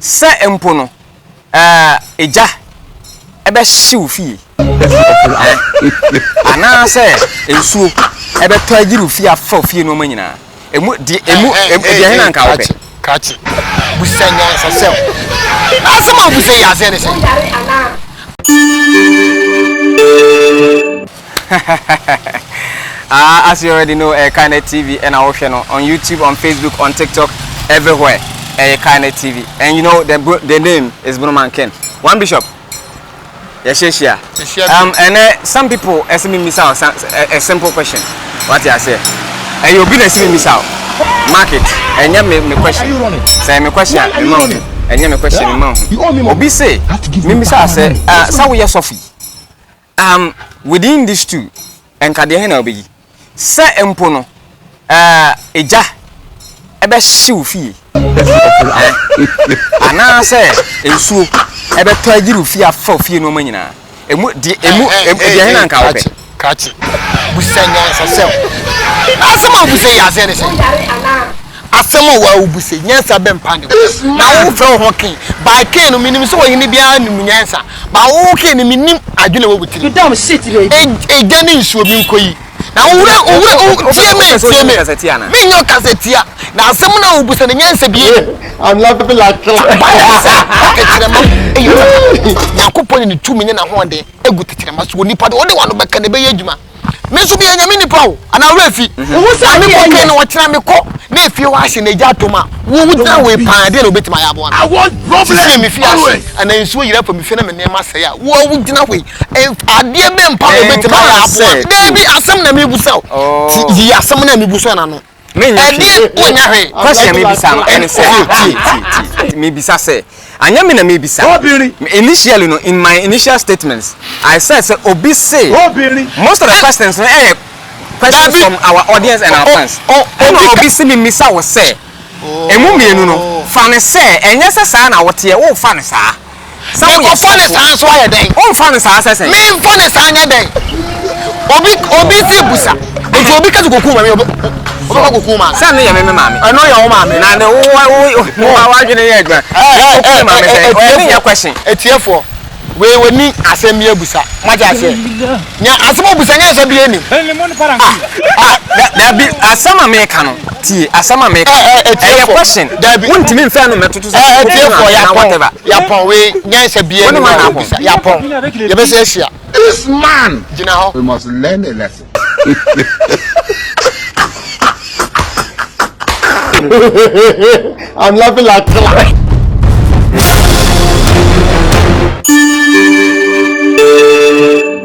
se empo no eja ebe hyew fie ana se ensuo ebe to agiru fie afa fie no manyina emu de hena nka wo pe kachi busanya sasem asema busay ya se ne se as you already know, Kainet TV and our channel on YouTube, on Facebook, on TikTok, everywhere. Kainet TV, and you know the name is Bruno Manken. One Bishop. Yes, yes. And some people ask me miss out a simple question. What you say? And you'll be the miss out market. And you me question. Say me question. And you me question. Obi say me miss out say so we are Sophie. Within these two, and Kadehena Obi. Se empo no eja ebe hyew fie ana se ensuo ebe to agiru fie afa fie no manyina emu de hena nka wo pe kachi busanya sasem asema busay ya se ne se asema wa ubuse nyansa be mpande na wo fe ho ken ba ken no minim so wo hini bia nim nyansa ba wo ken no minim adwene wo butiri damn shit re eja ne nsuo mi nkoyi na owure tie me me nyo kasetia na asem na obusa ne nyansa bie I'm laughing like etirema yakopon ni tumi na ho de egu tetirema so nipa de wano beka ne be yadwuma me so bia nyame nipa o ana refi wo me ko ken wo tira me ko na efie wa hye na eja atoma wo wudina we pan de na obetima ya abo I want problem me fie ana ensuo yira fa me fie na me nema se ya wo wudina we ade be mpa obetima ya abo debi asem na me busa ti asem na me busa na no me nya question me bisa no and say me bisa say anya me na me bisa initially no in my initial statements I said say obi say most of the questions questions from our audience and our fans obi say me misa wo say emu mienu no fa ne say enye say sa na wote wo fa ne sa sa wo fa ne sa so aye den wo fa ne sa say me fa ne sa anya den obi si busa obi ka ko kuma me obi ka ko kuma sa ne ye me mama ano ye wo mama na ne wo adwene ye adwa mama say o ye question etiefo we ni asem ye busa maja ase nya asem busa nya so bie ni da bi asama me ka no ti asama me ka question wontimi mfa no metoto so etiefo ya pon we nya se bie ni busa ya pon ye be se hia this man jina ho we must learn a lesson. I'm laughing like